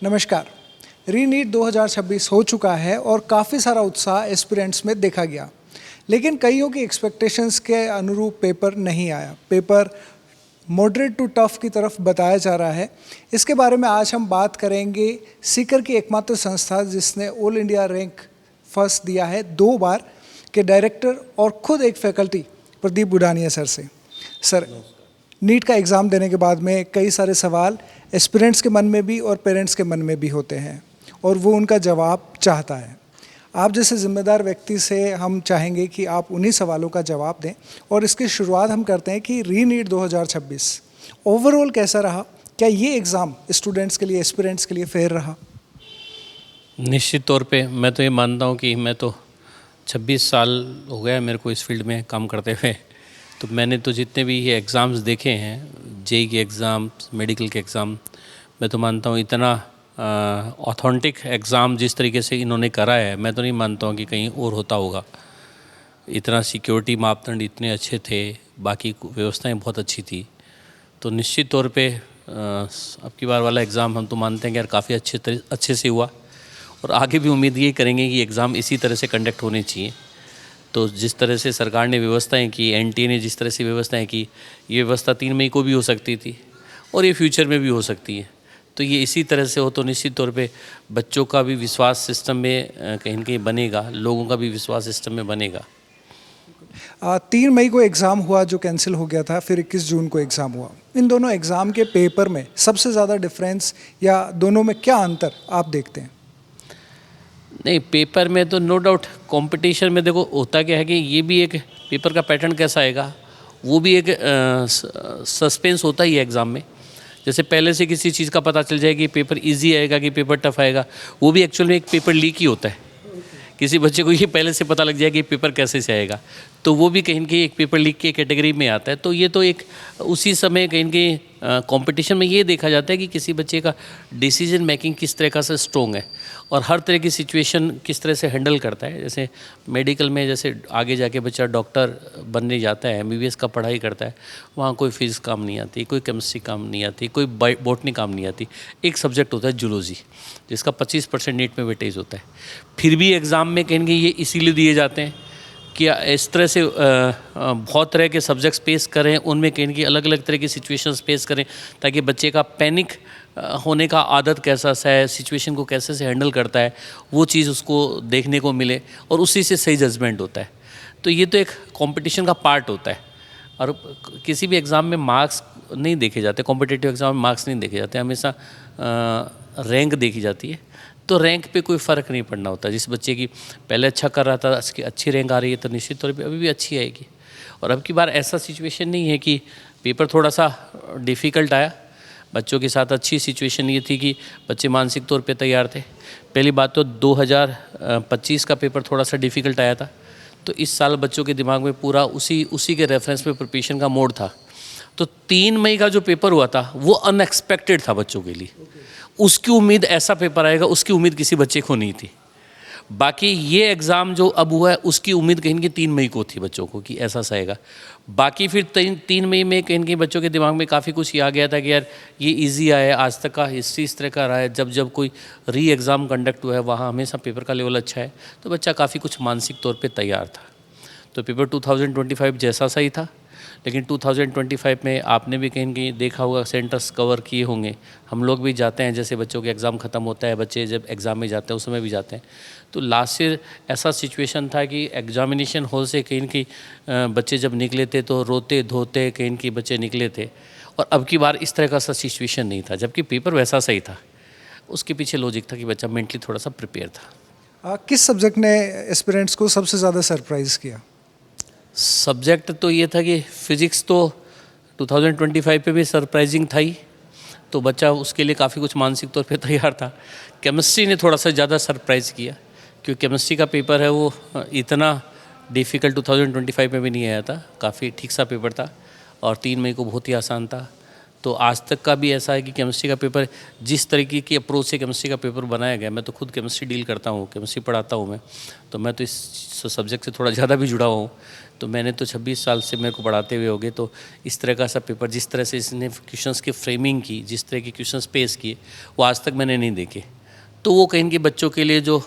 नमस्कार। रीनीट 2026 हो चुका है और काफ़ी सारा उत्साह एस्पिरेंट्स में देखा गया, लेकिन कईयों की एक्सपेक्टेशंस के अनुरूप पेपर नहीं आया। पेपर मॉडरेट टू टफ की तरफ बताया जा रहा है। इसके बारे में आज हम बात करेंगे सीकर की एकमात्र संस्था जिसने ऑल इंडिया रैंक फर्स्ट दिया है 2 बार के डायरेक्टर और खुद एक फैकल्टी प्रदीप बुडानिया सर से। सर, नीट का एग्ज़ाम देने के बाद में कई सारे सवाल एस्पिरेंट्स के मन में भी और पेरेंट्स के मन में भी होते हैं और वो उनका जवाब चाहता है। आप जैसे जिम्मेदार व्यक्ति से हम चाहेंगे कि आप उन्हीं सवालों का जवाब दें और इसकी शुरुआत हम करते हैं कि रीनीट 2026 ओवरऑल कैसा रहा? क्या ये एग्ज़ाम स्टूडेंट्स के लिए, एस्पिरेंट्स के लिए फेयर रहा? निश्चित तौर पे मैं तो ये मानता हूँ कि मैं तो 26 साल हो गया मेरे को इस फील्ड में काम करते हुए। तो मैंने तो जितने भी ये एग्ज़ाम्स देखे हैं, जेई के एग्ज़ाम्स, मेडिकल के एग्ज़ाम, मैं तो मानता हूँ इतना ऑथेंटिक एग्ज़ाम जिस तरीके से इन्होंने करा है, मैं तो नहीं मानता हूँ कि कहीं और होता होगा। इतना सिक्योरिटी मापदंड इतने अच्छे थे, बाकी व्यवस्थाएं बहुत अच्छी थी। तो निश्चित तौर पे अब की बार वाला एग्ज़ाम हम तो मानते हैं कि यार काफ़ी अच्छे से हुआ और आगे भी उम्मीद ये करेंगे कि एग्ज़ाम इसी तरह से कंडक्ट होने चाहिए। तो जिस तरह से सरकार ने व्यवस्थाएं की, एनटीए ने जिस तरह से व्यवस्थाएं की, ये व्यवस्था 3 मई को भी हो सकती थी और ये फ्यूचर में भी हो सकती है। तो ये इसी तरह से हो तो निश्चित तौर पे बच्चों का भी विश्वास सिस्टम में कहीं न कहीं बनेगा, लोगों का भी विश्वास सिस्टम में बनेगा। 3 मई को एग्ज़ाम हुआ जो कैंसिल हो गया था, फिर 21 जून को एग्ज़ाम हुआ। इन दोनों एग्ज़ाम के पेपर में सबसे ज़्यादा डिफरेंस या दोनों में क्या अंतर आप देखते हैं? नहीं, पेपर में तो नो डाउट कंपटीशन में देखो होता क्या है कि ये भी एक पेपर का पैटर्न कैसा आएगा, वो भी एक सस्पेंस होता ही है एग्ज़ाम में। जैसे पहले से किसी चीज़ का पता चल जाए कि पेपर इजी आएगा कि पेपर टफ आएगा, वो भी एक्चुअल में एक पेपर लीक ही होता है। किसी बच्चे को ये पहले से पता लग जाए कि पेपर कैसे से आएगा, तो वो भी कहीं न कहीं एक पेपर लीक की कैटेगरी में आता है। तो ये तो एक उसी समय कहीं न कहीं कंपटीशन में ये देखा जाता है कि किसी बच्चे का डिसीजन मेकिंग किस तरह का से स्ट्रॉन्ग है और हर तरह की सिचुएशन किस तरह से हैंडल करता है। जैसे मेडिकल में जैसे आगे जाके बच्चा डॉक्टर बनने जाता है, एमबीबीएस का पढ़ाई करता है, वहाँ कोई फिजिक्स काम नहीं आती, कोई केमिस्ट्री काम नहीं आती, कोई बॉटनी काम नहीं आती। एक सब्जेक्ट होता है जूलॉजी, जिसका 25% नीट में वेटेज होता है। फिर भी एग्ज़ाम में कहेंगे ये इसीलिए दिए जाते हैं कि इस तरह से बहुत तरह के सब्जेक्ट्स पेश करें, उनमें कहीं की अलग अलग तरह की सिचुएशंस पेश करें, ताकि बच्चे का पैनिक होने का आदत कैसा सा है, सिचुएशन को कैसे से हैंडल करता है, वो चीज़ उसको देखने को मिले और उसी से सही जजमेंट होता है। तो ये तो एक कंपटीशन का पार्ट होता है और किसी भी एग्ज़ाम में मार्क्स नहीं देखे जाते, कॉम्पिटिटिव एग्ज़ाम में मार्क्स नहीं देखे जाते, हमेशा रैंक देखी जाती है। तो रैंक पे कोई फ़र्क नहीं पड़ना होता। जिस बच्चे की पहले अच्छा कर रहा था, उसकी अच्छी रैंक आ रही है तो निश्चित तौर पे अभी भी अच्छी आएगी। और अब की बार ऐसा सिचुएशन नहीं है कि पेपर थोड़ा सा डिफ़िकल्ट आया। बच्चों के साथ अच्छी सिचुएशन ये थी कि बच्चे मानसिक तौर पे तैयार थे। पहली बात तो 2025 का पेपर थोड़ा सा डिफ़िकल्ट आया था, तो इस साल बच्चों के दिमाग में पूरा उसी के रेफरेंस में प्रिपरेशन का मोड था। तो 3 मई का जो पेपर हुआ था वो अनएक्सपेक्टेड था बच्चों के लिए। उसकी उम्मीद ऐसा पेपर आएगा, उसकी उम्मीद किसी बच्चे को नहीं थी। बाकी ये एग्ज़ाम जो अब हुआ है उसकी उम्मीद कहीं कि 3 मई को थी बच्चों को कि ऐसा सा आएगा। बाकी फिर 3 मई में कहीं कि बच्चों के दिमाग में काफ़ी कुछ ये आ गया था कि यार ये इजी आया, आज तक का हिस्ट्री इस तरह का रहा है, जब कोई री एग्ज़ाम कंडक्ट हुआ है वहाँ हमेशा पेपर का लेवल अच्छा है, तो बच्चा काफ़ी कुछ मानसिक तौर पर तैयार था। तो पेपर 2025 जैसा सही था, लेकिन 2025 में आपने भी कहीं कहीं देखा होगा, सेंटर्स कवर किए होंगे। हम लोग भी जाते हैं, जैसे बच्चों के एग्ज़ाम ख़त्म होता है, बच्चे जब एग्ज़ाम में जाते हैं उस समय भी जाते हैं। तो लास्ट ईयर ऐसा सिचुएशन था कि एग्जामिनेशन हॉल से कहीं की बच्चे जब निकले थे तो रोते धोते कहीं की बच्चे निकले थे, और अब की बार इस तरह का सा सिचुएशन नहीं था, जबकि पेपर वैसा सही था। उसके पीछे लॉजिक था कि बच्चा मेंटली थोड़ा सा प्रिपेयर था। किस सब्जेक्ट ने एस्पिरेंट्स को सबसे ज़्यादा सरप्राइज़ किया? सब्जेक्ट तो ये था कि फ़िज़िक्स तो 2025 पे भी सरप्राइजिंग था ही, तो बच्चा उसके लिए काफ़ी कुछ मानसिक तौर पे तैयार था। केमिस्ट्री ने थोड़ा सा ज़्यादा सरप्राइज़ किया, क्योंकि केमिस्ट्री का पेपर है वो इतना डिफ़िकल्ट 2025 में भी नहीं आया था, काफ़ी ठीक सा पेपर था और 3 मई को बहुत ही आसान था। तो आज तक का भी ऐसा है कि केमिस्ट्री का पेपर जिस तरीके की अप्रोच से केमिस्ट्री का पेपर बनाया गया, मैं तो खुद केमिस्ट्री डील करता हूँ, केमिस्ट्री पढ़ाता हूँ मैं, तो मैं तो इस सब्जेक्ट से थोड़ा ज़्यादा भी जुड़ा हुआ हूँ। तो मैंने तो 26 साल से मेरे को पढ़ाते हुए हो गए, तो इस तरह का सा पेपर जिस तरह से इसने क्वेश्चंस की फ्रेमिंग की, जिस तरह के क्वेश्चंस पेश किए, वो आज तक मैंने नहीं देखे। तो वो कहीं के बच्चों के लिए जो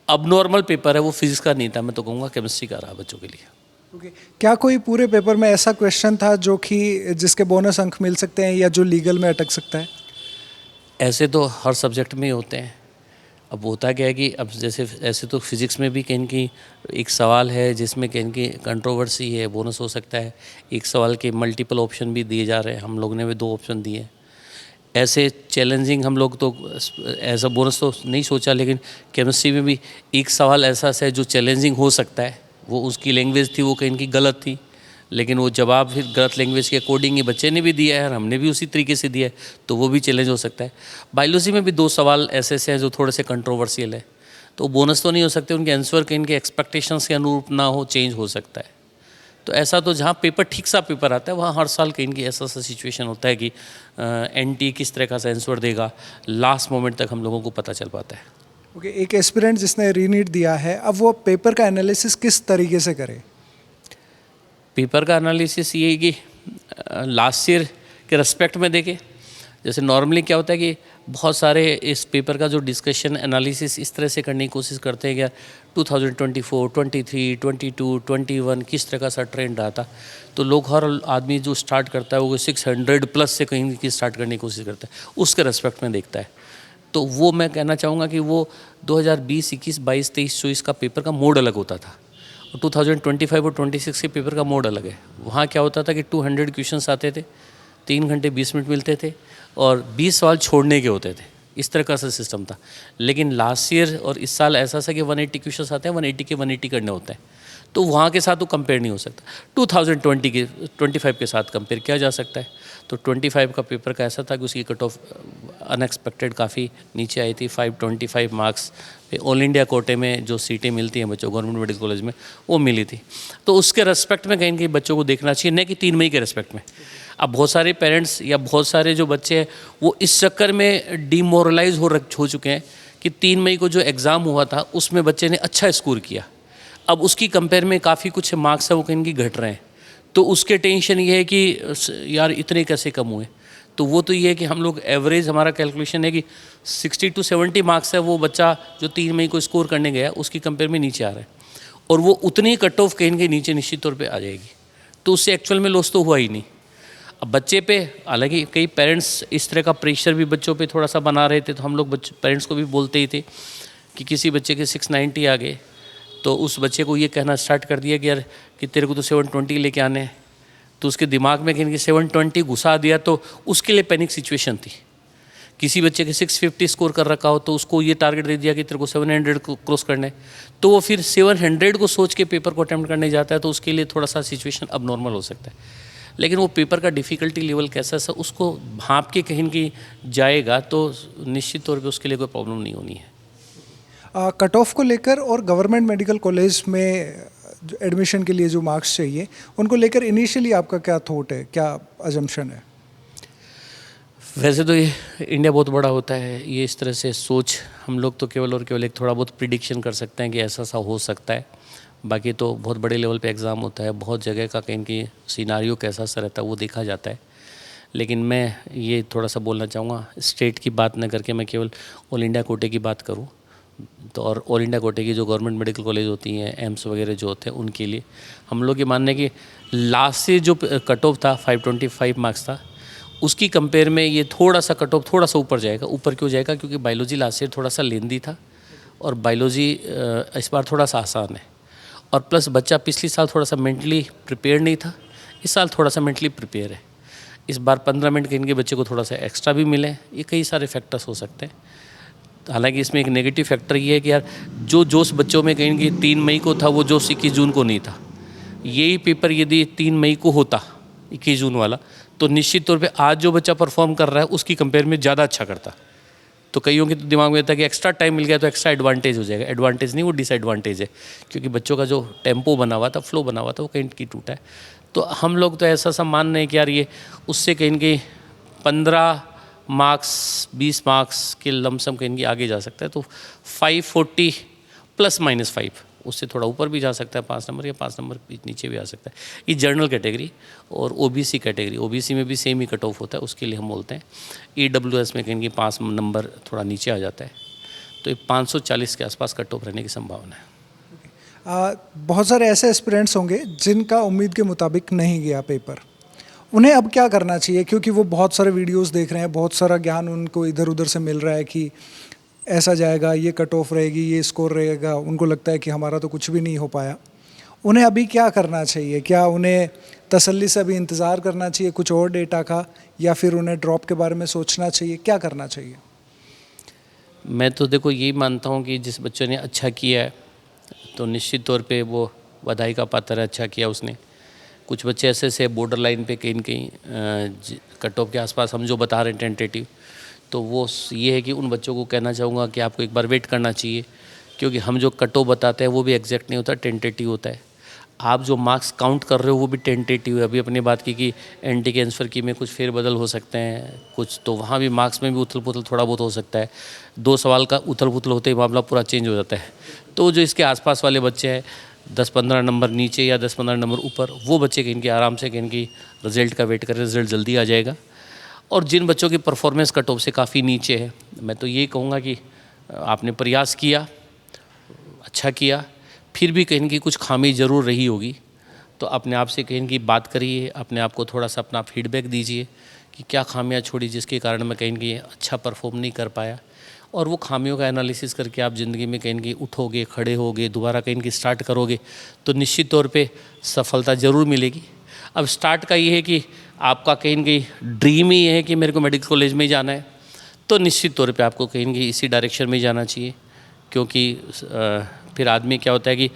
अब नॉर्मल पेपर है वो फिजिक्स का नहीं था, मैं तो कहूँगा केमिस्ट्री का रहा बच्चों के लिए। ओके, क्या कोई पूरे पेपर में ऐसा क्वेश्चन था जो कि जिसके बोनस अंक मिल सकते हैं या जो लीगल में अटक सकता है? ऐसे तो हर सब्जेक्ट में ही होते हैं। अब होता क्या है कि अब जैसे ऐसे तो फिज़िक्स में भी कहीं की एक सवाल है जिसमें कहीं की कंट्रोवर्सी है, बोनस हो सकता है। एक सवाल के मल्टीपल ऑप्शन भी दिए जा रहे हैं, हम लोग ने भी 2 ऑप्शन दिए हैं। ऐसे चैलेंजिंग हम लोग तो ऐसा बोनस तो नहीं सोचा, लेकिन केमिस्ट्री में भी एक सवाल ऐसा है जो चैलेंजिंग हो सकता है। वो उसकी लैंग्वेज थी, वो कहीं की गलत थी, लेकिन वो जवाब फिर गलत लैंग्वेज के अकॉर्डिंग ही बच्चे ने भी दिया है और हमने भी उसी तरीके से दिया है, तो वो भी चैलेंज हो सकता है। बायोलॉजी में भी 2 सवाल ऐसे हैं जो थोड़े से कंट्रोवर्शियल है, तो बोनस तो नहीं हो सकते, उनके आंसर कहीं के एक्सपेक्टेशंस के अनुरूप ना हो, चेंज हो सकता है। तो ऐसा तो जहाँ पेपर ठीक सा पेपर आता है वहाँ हर साल कहीं की ऐसा सिचुएशन होता है कि एनटी किस तरह का आंसर देगा, लास्ट मोमेंट तक हम लोगों को पता चल पाता है। ओके, एक एस्पिरेंट जिसने रीनीट दिया है, अब वो पेपर का एनालिसिस किस तरीके से करे? पेपर का एनालिसिस ये है कि लास्ट ईयर के रेस्पेक्ट में देखें। जैसे नॉर्मली क्या होता है कि बहुत सारे इस पेपर का जो डिस्कशन एनालिसिस इस तरह से करने की कोशिश करते हैं कि 2024, 23, 22, 21 किस तरह का सा ट्रेंड रहा था, तो लोग हर आदमी जो स्टार्ट करता है वो 600 प्लस से कहीं की स्टार्ट करने की कोशिश करता है, उसके रेस्पेक्ट में देखता है। तो वो मैं कहना चाहूँगा कि वो 2020, 21, 22, 23, 24 का पेपर का मोड अलग होता था, और 2025 और 26 के पेपर का मोड अलग है। वहाँ क्या होता था कि 200 क्वेश्चंस आते थे, 3 घंटे 20 मिनट मिलते थे और 20 सवाल छोड़ने के होते थे, इस तरह का सा सिस्टम था। लेकिन लास्ट ईयर और इस साल ऐसा था कि 180 क्वेश्चंस आते हैं, 180 के 180 करने होते हैं, तो वहाँ के साथ वो कंपेयर नहीं हो सकता। 2020 के 25 के साथ कंपेयर किया जा सकता है। तो 25 का पेपर का ऐसा था कि उसकी कट ऑफ अनएक्सपेक्टेड काफ़ी नीचे आई थी, 525 मार्क्स पे ऑल इंडिया कोटे में जो सीटें मिलती हैं बच्चों गवर्नमेंट मेडिकल कॉलेज में, वो मिली थी। तो उसके रेस्पेक्ट में कहीं कहीं बच्चों को देखना चाहिए, न कि 3 मई के रेस्पेक्ट में। अब बहुत सारे पेरेंट्स या बहुत सारे जो बच्चे हैं वो इस चक्कर में डिमोरलाइज हो चुके हैं कि 3 मई को जो एग्ज़ाम हुआ था उसमें बच्चे ने अच्छा स्कोर किया, अब उसकी कंपेयर में काफ़ी कुछ मार्क्स है वो कहीं की घट रहे हैं, तो उसके टेंशन ये है कि यार इतने कैसे कम हुए। तो वो तो ये है कि हम लोग एवरेज, हमारा कैलकुलेशन है कि 60 to 70 मार्क्स है वो बच्चा जो 3 मई को स्कोर करने गया उसकी कंपेयर में नीचे आ रहा है, और वो उतनी कट ऑफ कहीं के नीचे निश्चित तौर पे आ जाएगी, तो उससे एक्चुअल में लॉस तो हुआ ही नहीं। अब बच्चे पे हालांकि कई पेरेंट्स इस तरह का प्रेशर भी बच्चों पे थोड़ा सा बना रहे थे, तो हम लोग पेरेंट्स को भी बोलते ही थे कि किसी बच्चे के 690 आ गए तो उस बच्चे को ये कहना स्टार्ट कर दिया कि यार कि तेरे को तो 720 लेके आने हैं, तो उसके दिमाग में कहीं 720 घुसा दिया, तो उसके लिए पैनिक सिचुएशन थी। किसी बच्चे के 650 स्कोर कर रखा हो तो उसको ये टारगेट दे दिया कि तेरे को 700 को क्रॉस करना है, तो वो फिर 700 को सोच के पेपर को अटैम्प्ट करने जाता है, तो उसके लिए थोड़ा सा सिचुएशन अब नॉर्मल हो सकता है। लेकिन वो पेपर का डिफ़िकल्टी लेवल कैसा सा उसको भांप के कहीं की जाएगा तो निश्चित तौर पे उसके लिए कोई प्रॉब्लम नहीं होनी है। कट ऑफ को लेकर और गवर्नमेंट मेडिकल कॉलेज में जो एडमिशन के लिए जो मार्क्स चाहिए उनको लेकर इनिशियली आपका क्या थॉट है, क्या अजम्पशन है? वैसे तो ये इंडिया बहुत बड़ा होता है, ये इस तरह से सोच हम लोग तो केवल और केवल एक थोड़ा बहुत प्रिडिक्शन कर सकते हैं कि ऐसा सा हो सकता है। बाकी तो बहुत बड़े लेवल पे एग्ज़ाम होता है, बहुत जगह का कहीं की सिनारियो कैसा सा रहता है वो देखा जाता है। लेकिन मैं ये थोड़ा सा बोलना चाहूँगा, स्टेट की बात न करके मैं केवल ऑल इंडिया कोटे की बात करूँ तो, और ऑल इंडिया कोटे की जो गवर्नमेंट मेडिकल कॉलेज होती हैं, एम्स वगैरह जो होते हैं, उनके लिए हम लोग ये मानने कि लास्ट से जो कट ऑफ था 525 मार्क्स था, उसकी कंपेयर में ये थोड़ा सा कट ऑफ थोड़ा सा ऊपर जाएगा। ऊपर क्यों जाएगा? क्योंकि बायोलॉजी लास्ट ईयर थोड़ा सा लेंदी था और बायोलॉजी इस बार थोड़ा सा आसान है, और प्लस बच्चा पिछले साल थोड़ा सा मेंटली प्रिपेयर नहीं था, इस साल थोड़ा सा मेंटली प्रिपेयर है। इस बार 15 मिनट के इनके बच्चे को थोड़ा सा एक्स्ट्रा भी मिले, ये कई सारे फैक्टर्स हो सकते हैं। हालांकि इसमें एक नेगेटिव फैक्टर ये है कि यार जो जोश बच्चों में कहीं कि 3 मई को था वो जोश 21 जून को नहीं था। यही पेपर यदि 3 मई को होता 21 जून वाला, तो निश्चित तौर पे आज जो बच्चा परफॉर्म कर रहा है उसकी कंपेयर में ज़्यादा अच्छा करता। तो कईयों के दिमाग में था कि एक्स्ट्रा टाइम मिल गया तो एक्स्ट्रा एडवांटेज हो जाएगा। एडवांटेज नहीं, वो डिसएडवांटेज है, क्योंकि बच्चों का जो टेम्पो बना हुआ था, फ्लो बना हुआ था, वो कहीं की टूटा है। तो हम लोग तो ऐसा सा मान रहे हैं कि यार ये उससे कहीं न कहीं 15 मार्क्स 20 मार्क्स के लमसम कहीं न कहीं आगे जा सकता है। तो 540 ±5 उससे थोड़ा ऊपर भी जा सकता है 5 नंबर, या 5 नंबर नीचे भी आ सकता है। ये जनरल कैटेगरी और ओबीसी कैटेगरी, ओबीसी में भी सेम ही कट ऑफ होता है, उसके लिए हम बोलते हैं। ईडब्ल्यूएस में कहीं न कहीं 5 नंबर थोड़ा नीचे आ जाता है, तो ये 540 के आसपास कट ऑफ रहने की संभावना है। बहुत सारे ऐसे एस्पिरेंट्स होंगे जिनका उम्मीद के मुताबिक नहीं गया पेपर, उन्हें अब क्या करना चाहिए? क्योंकि वो बहुत सारे वीडियोस देख रहे हैं, बहुत सारा ज्ञान उनको इधर उधर से मिल रहा है कि ऐसा जाएगा, ये कट ऑफ रहेगी, ये स्कोर रहेगा, उनको लगता है कि हमारा तो कुछ भी नहीं हो पाया। उन्हें अभी क्या करना चाहिए? क्या उन्हें तसल्ली से अभी इंतज़ार करना चाहिए कुछ और डेटा का, या फिर उन्हें ड्रॉप के बारे में सोचना चाहिए? क्या करना चाहिए? मैं तो देखो यही मानता हूँ कि जिस बच्चे ने अच्छा किया है तो निश्चित तौर पे वो बधाई का पात्र है, अच्छा किया उसने। कुछ बच्चे ऐसे से बॉर्डर लाइन पे कहीं न कहीं कट ऑफ के आसपास हम जो बता रहे हैं टेंटेटिव, तो वो ये है कि उन बच्चों को कहना चाहूँगा कि आपको एक बार वेट करना चाहिए, क्योंकि हम जो कट ऑफ बताते हैं वो भी एग्जैक्ट नहीं होता, टेंटेटिव होता है। आप जो मार्क्स काउंट कर रहे हो वो भी टेंटेटिव है। अभी अपनी बात की कि एंटी कैंसर की में कुछ फेरबदल हो सकते हैं, कुछ तो वहाँ भी मार्क्स में भी उथल पुथल थोड़ा बहुत हो सकता है। 2 सवाल का उथल पुथल होते ही मामला पूरा चेंज हो जाता है। तो जो इसके आसपास वाले बच्चे हैं 10-15 नंबर नीचे या 10-15 नंबर ऊपर, वो बच्चे इनके आराम से इनकी रिज़ल्ट का वेट करें, रिज़ल्ट जल्दी आ जाएगा। और जिन बच्चों की परफॉर्मेंस कट ऑफ से काफ़ी नीचे है, मैं तो यही कहूँगा कि आपने प्रयास किया, अच्छा किया, फिर भी कहीं की कुछ खामी ज़रूर रही होगी, तो अपने आप से कहीं की बात करिए, अपने आप को थोड़ा सा अपना फीडबैक दीजिए कि क्या खामियां छोड़ी जिसके कारण मैं कहीं की अच्छा परफॉर्म नहीं कर पाया। और वो खामियों का एनालिसिस करके आप ज़िंदगी में कहीं की उठोगे, खड़े होगे, दोबारा कहीं की स्टार्ट करोगे, तो निश्चित तौर पे सफलता ज़रूर मिलेगी। अब स्टार्ट का ये है कि आपका कहीं कहीं ड्रीम ही है कि मेरे को मेडिकल कॉलेज में ही जाना है, तो निश्चित तौर पे आपको कहीं कहीं इसी डायरेक्शन में जाना चाहिए। क्योंकि फिर आदमी क्या होता है कि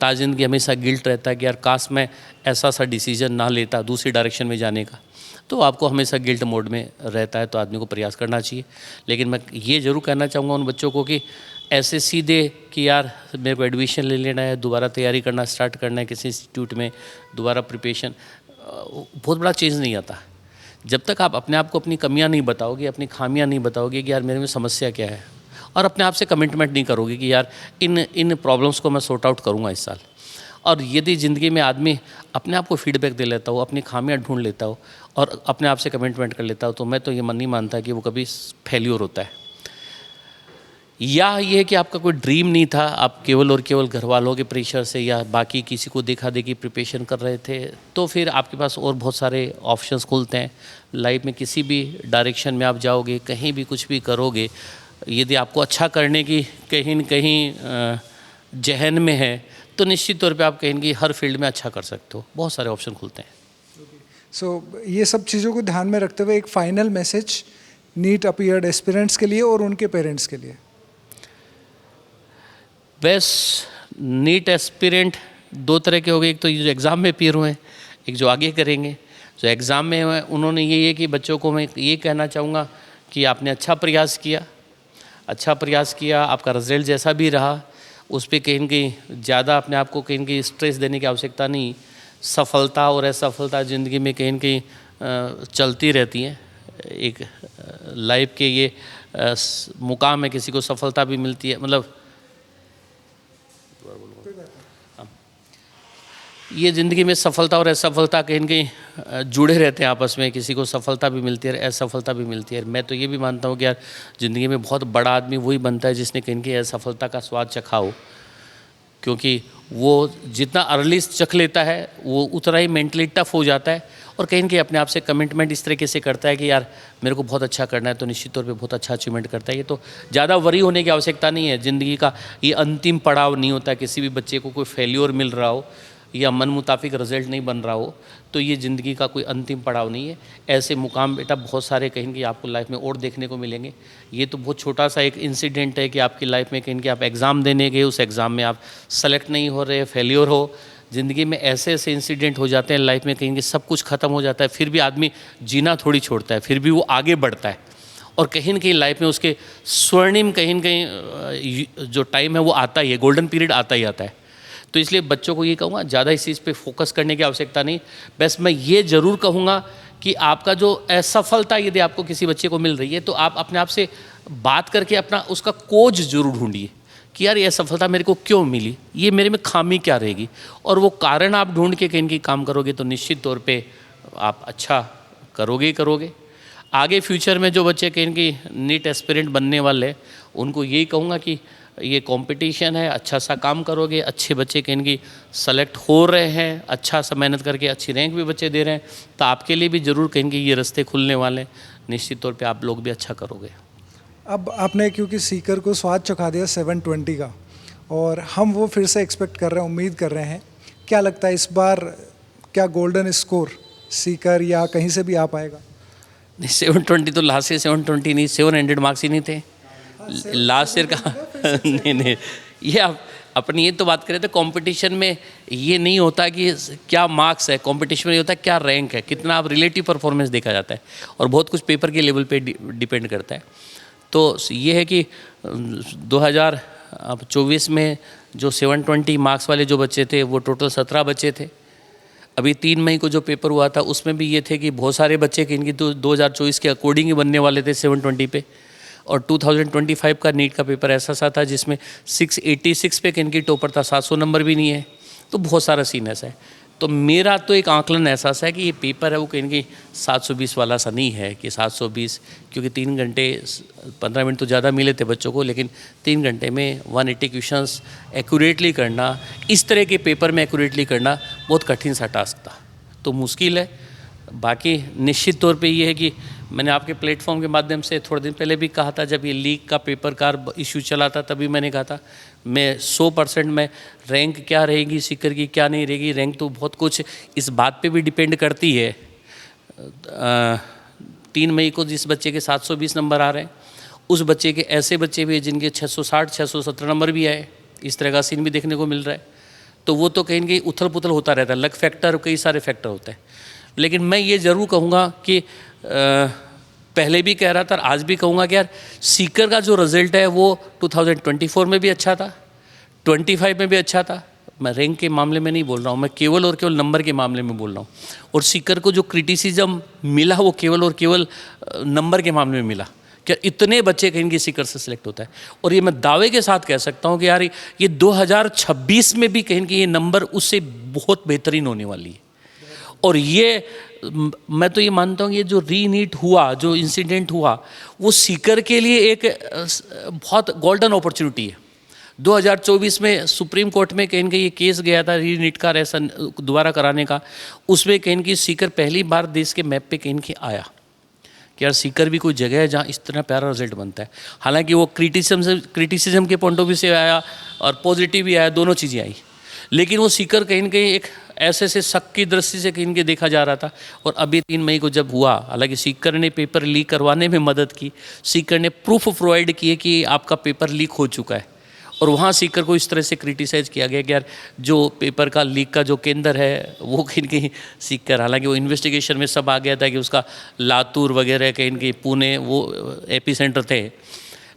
ताज़िंदगी हमेशा गिल्ट रहता है कि यार काश मैं ऐसा सा डिसीजन ना लेता दूसरी डायरेक्शन में जाने का, तो आपको हमेशा गिल्ट मोड में रहता है। तो आदमी को प्रयास करना चाहिए। लेकिन मैं ये ज़रूर कहना चाहूँगा उन बच्चों को कि ऐसे सीधे कि यार मेरे को एडमिशन ले लेना है, दोबारा तैयारी करना स्टार्ट करना है किसी इंस्टीट्यूट में, दोबारा प्रिपरेशन, बहुत बड़ा चेंज नहीं आता। जब तक आप अपने आप को अपनी कमियां नहीं बताओगे, अपनी खामियां नहीं बताओगे कि यार मेरे में समस्या क्या है, और अपने आप से कमिटमेंट नहीं करोगे कि यार इन प्रॉब्लम्स को मैं सॉर्ट आउट करूँगा इस साल। और यदि ज़िंदगी में आदमी अपने आप को फीडबैक दे लेता हो, अपनी खामियां ढूंढ लेता हो और अपने आप से कमिटमेंट कर लेता हो, तो मैं तो ये नहीं मानता कि वो कभी फेल्योर होता है। या ये है कि आपका कोई ड्रीम नहीं था, आप केवल और केवल घर वालों के प्रेशर से या बाकी किसी को देखा देखी प्रिपरेशन कर रहे थे, तो फिर आपके पास और बहुत सारे ऑप्शंस खुलते हैं लाइफ में। किसी भी डायरेक्शन में आप जाओगे, कहीं भी कुछ भी करोगे, यदि आपको अच्छा करने की कहीं न कहीं जहन में है, तो निश्चित तौर पे आप कहीं न कहीं हर फील्ड में अच्छा कर सकते हो। बहुत सारे ऑप्शन खुलते हैं। सो ये सब चीज़ों को ध्यान में रखते हुए एक final message NEET appeared aspirants के लिए और उनके पेरेंट्स के लिए। बेस्ट नीट एस्पिरेंट 2 तरह के हो गए, एक तो ये जो एग्ज़ाम में अपीयर हुए हैं, एक जो आगे करेंगे। जो एग्ज़ाम में हुए उन्होंने ये है कि बच्चों को मैं ये कहना चाहूँगा कि आपने अच्छा प्रयास किया, आपका रिजल्ट जैसा भी रहा उस पर कहीं न कहीं ज़्यादा अपने आप को कहीं न कहीं स्ट्रेस देने की आवश्यकता नहीं। सफलता और असफलता ज़िंदगी में कहीं न कहीं चलती रहती हैं। एक लाइफ के ये मुकाम है, किसी को सफलता भी मिलती है, मतलब ये ज़िंदगी में सफलता और असफलता कहीं न कहीं जुड़े रहते हैं आपस में। किसी को सफलता भी मिलती है, असफलता भी मिलती है। मैं तो ये भी मानता हूँ कि यार ज़िंदगी में बहुत बड़ा आदमी वही बनता है जिसने कहीं न कहीं असफलता का स्वाद चखा हो, क्योंकि वो जितना अर्ली चख लेता है वो उतना ही मेंटली टफ हो जाता है और कहीं न कहीं अपने आप से कमिटमेंट इस तरीके से करता है कि यार मेरे को बहुत अच्छा करना है, तो निश्चित तौर पे बहुत अच्छा अचीवमेंट करता है। ये तो ज़्यादा वरी होने की आवश्यकता नहीं है। ज़िंदगी का ये अंतिम पड़ाव नहीं होता। किसी भी बच्चे को कोई फेल्योर मिल रहा हो या मन मुताबिक रिजल्ट नहीं बन रहा हो, तो ये ज़िंदगी का कोई अंतिम पड़ाव नहीं है। ऐसे मुकाम बेटा बहुत सारे कहीं कि आपको लाइफ में और देखने को मिलेंगे। ये तो बहुत छोटा सा एक इंसिडेंट है कि आपकी लाइफ में कहीं कि आप एग्ज़ाम देने गए, उस एग्ज़ाम में आप सेलेक्ट नहीं हो रहे, फेल्योर हो। ज़िंदगी में ऐसे ऐसे इंसिडेंट हो जाते हैं लाइफ में, कहीं कि सब कुछ ख़त्म हो जाता है, फिर भी आदमी जीना थोड़ी छोड़ता है, फिर भी वो आगे बढ़ता है और कहीं न कहीं लाइफ में उसके स्वर्णिम कहीं न कहीं जो टाइम है वो आता ही है, गोल्डन पीरियड आता ही आता है। तो इसलिए बच्चों को ये कहूँगा ज़्यादा इस चीज़ पे फोकस करने की आवश्यकता नहीं। बस मैं ये ज़रूर कहूँगा कि आपका जो असफलता यदि आपको किसी बच्चे को मिल रही है तो आप अपने आप से बात करके अपना उसका कोज जरूर ढूंढिए कि यार ये असफलता मेरे को क्यों मिली, ये मेरे में खामी क्या रहेगी, और वो कारण आप ढूंढ के कहीं काम करोगे तो निश्चित तौर पे आप अच्छा करोगे ही करोगे। आगे फ्यूचर में जो बच्चे कहीं की नीट एस्पिरेंट बनने वाले उनको यही कहूँगा कि ये कंपटीशन है, अच्छा सा काम करोगे, अच्छे बच्चे कहीं की सेलेक्ट हो रहे हैं, अच्छा सा मेहनत करके अच्छी रैंक भी बच्चे दे रहे हैं, तो आपके लिए भी ज़रूर कहीं की ये रास्ते खुलने वाले, निश्चित तौर पे आप लोग भी अच्छा करोगे। अब आपने क्योंकि सीकर को स्वाद चखा दिया 720 का, और हम वो फिर से एक्सपेक्ट कर रहे हैं, उम्मीद कर रहे हैं, क्या लगता है इस बार क्या गोल्डन स्कोर सीकर या कहीं से भी आ पाएगा? नहीं, 720 तो लास्ट ईयर 720 नहीं, 700 मार्क्स ही नहीं थे लास्ट ईयर का। नहीं, ये आप अपनी ये तो बात करें तो कंपटीशन में ये नहीं होता कि क्या मार्क्स है, कंपटीशन में ये होता है क्या रैंक है, कितना आप रिलेटिव परफॉर्मेंस देखा जाता है, और बहुत कुछ पेपर के लेवल पे डिपेंड करता है। तो ये है कि 2024 में जो 720 मार्क्स वाले जो बच्चे थे वो टोटल 17 बच्चे थे। अभी 3 मई को जो पेपर हुआ था उसमें भी ये थे कि बहुत सारे बच्चे कि इनकी 2024 के अकॉर्डिंग ही बनने वाले थे 720 पे, और 2025 का नीट का पेपर ऐसा सा था जिसमें 686 पे इनकी टॉपर था, 700 नंबर भी नहीं है, तो बहुत सारा सीन ऐसा है। तो मेरा तो एक आकलन ऐसा सा है कि ये पेपर है वो कहीं की 720 वाला सा नहीं है कि 720, क्योंकि 3 घंटे 15 मिनट तो ज़्यादा मिले थे बच्चों को, लेकिन 3 घंटे में 180 क्वेश्चंस एक्यूरेटली करना, इस तरह के पेपर में एक्यूरेटली करना बहुत कठिन सा टास्क था, तो मुश्किल है। बाकी निश्चित तौर पे ये है कि मैंने आपके प्लेटफॉर्म के माध्यम से थोड़े दिन पहले भी कहा था, जब ये लीक का पेपर कार इशू चला था तभी मैंने कहा था मैं 100% में रैंक क्या रहेगी सीकर की क्या नहीं रहेगी, रैंक तो बहुत कुछ इस बात पे भी डिपेंड करती है। 3 मई को जिस बच्चे के 720 नंबर आ रहे हैं उस बच्चे के ऐसे बच्चे भी हैं जिनके 660 670 नंबर भी आए, इस तरह का सीन भी देखने को मिल रहा है। तो वो तो कहीं ना कहीं उथल पुथल होता रहता है, लक फैक्टर कई सारे फैक्टर होते हैं। लेकिन मैं ये ज़रूर कहूँगा कि पहले भी कह रहा था और आज भी कहूँगा कि यार सीकर का जो रिज़ल्ट है वो 2024 में भी अच्छा था, 25 में भी अच्छा था। मैं रैंक के मामले में नहीं बोल रहा हूँ, मैं केवल और केवल नंबर के मामले में बोल रहा हूँ। और सीकर को जो क्रिटिसिज्म मिला वो केवल और केवल नंबर के मामले में मिला, क्या इतने बच्चे कहीं की सीकर से सिलेक्ट होता है। और ये मैं दावे के साथ कह सकता हूँ कि यार ये 2026 में भी कहीं की ये नंबर उससे बहुत बेहतरीन होने वाली है। और ये मैं तो ये मानता हूँ ये जो रीनीट हुआ, जो इंसिडेंट हुआ, वो सीकर के लिए एक बहुत गोल्डन अपॉर्चुनिटी है। 2024 में सुप्रीम कोर्ट में कहीं ये केस गया था रीनीट का ऐसा दोबारा कराने का, उसमें कहीं की सीकर पहली बार देश के मैप पे कहीं के आया कि यार सीकर भी कोई जगह है जहाँ इस तरह प्यारा रिजल्ट बनता है। हालांकि वो क्रिटिसिज्म के पॉइंट ऑफ व्यू से आया और पॉजिटिव भी आया, दोनों चीज़ें आई, लेकिन वो सीकर कहीं एक ऐसे से शक की दृष्टि से कहीं के देखा जा रहा था। और अभी 3 मई को जब हुआ, हालांकि सीकर ने पेपर लीक करवाने में मदद की, सीकर ने प्रूफ प्रोवाइड किए कि आपका पेपर लीक हो चुका है, और वहाँ सीकर को इस तरह से क्रिटिसाइज़ किया गया कि यार जो पेपर का लीक का जो केंद्र है वो कहीं कहीं सीकर, हालांकि वो इन्वेस्टिगेशन में सब आ गया था कि उसका लातूर वगैरह कहीं के पुणे वो एपी सेंटर थे,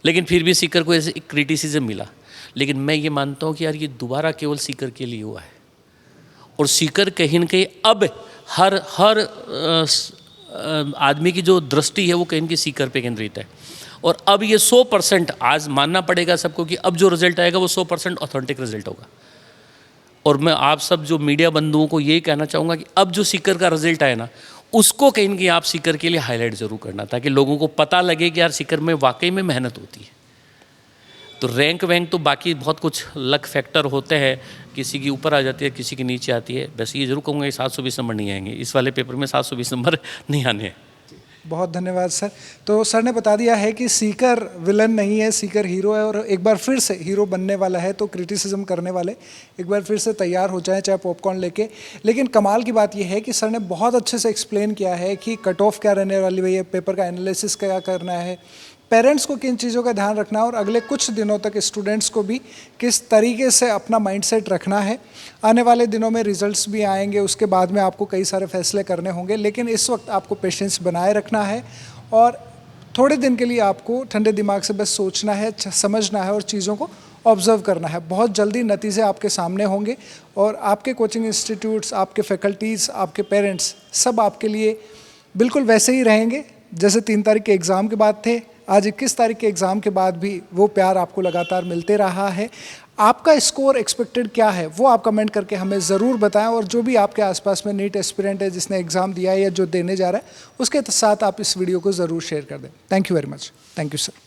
लेकिन फिर भी सीकर को ऐसे क्रिटिसिज्म मिला। लेकिन मैं ये मानता हूँ कि यार ये दोबारा केवल सीकर के लिए हुआ है, और सीकर कहीं न कहीं अब हर आदमी की जो दृष्टि है वो कहीं की सीकर पे केंद्रित है। और अब ये 100% आज मानना पड़ेगा सबको कि अब जो रिजल्ट आएगा वो 100% ऑथेंटिक रिजल्ट होगा। और मैं आप सब जो मीडिया बंधुओं को यही कहना चाहूँगा कि अब जो सीकर का रिजल्ट आए ना, उसको कहीं न कहीं आप सीकर के लिए हाईलाइट ज़रूर करना, ताकि लोगों को पता लगे कि यार सीकर में वाकई में मेहनत होती है। तो रैंक वैंक तो बाकी बहुत कुछ लक फैक्टर होते हैं, किसी की ऊपर आ जाती है, किसी की नीचे आती है। बस ये जरूर कहूँगा कि 720 नंबर नहीं आएंगे इस वाले पेपर में, 720 नंबर नहीं आने हैं। बहुत धन्यवाद सर। तो सर ने बता दिया है कि सीकर विलन नहीं है, सीकर हीरो है, और एक बार फिर से हीरो बनने वाला है। तो क्रिटिसिज्म करने वाले एक बार फिर से तैयार हो जाएं, चाहे पॉपकॉर्न लेके। लेकिन कमाल की बात यह है कि सर ने बहुत अच्छे से एक्सप्लेन किया है कि कट ऑफ क्या रहने वाली है, पेपर का एनालिसिस क्या करना है, पेरेंट्स को किन चीज़ों का ध्यान रखना है, और अगले कुछ दिनों तक स्टूडेंट्स को भी किस तरीके से अपना माइंडसेट रखना है। आने वाले दिनों में रिजल्ट्स भी आएंगे, उसके बाद में आपको कई सारे फैसले करने होंगे, लेकिन इस वक्त आपको पेशेंस बनाए रखना है और थोड़े दिन के लिए आपको ठंडे दिमाग से बस सोचना है, समझना है और चीज़ों को ऑब्जर्व करना है। बहुत जल्दी नतीजे आपके सामने होंगे और आपके कोचिंग इंस्टीट्यूट्स, आपके फैकल्टीज़, आपके पेरेंट्स सब आपके लिए बिल्कुल वैसे ही रहेंगे जैसे 3 तारीख के एग्ज़ाम के बाद थे। आज 21 तारीख के एग्ज़ाम के बाद भी वो प्यार आपको लगातार मिलते रहा है। आपका स्कोर एक्सपेक्टेड क्या है वो आप कमेंट करके हमें ज़रूर बताएं, और जो भी आपके आसपास में नीट एस्पिरेंट है जिसने एग्ज़ाम दिया है या जो देने जा रहा है उसके साथ आप इस वीडियो को ज़रूर शेयर कर दें। Thank you very much. Thank you sir.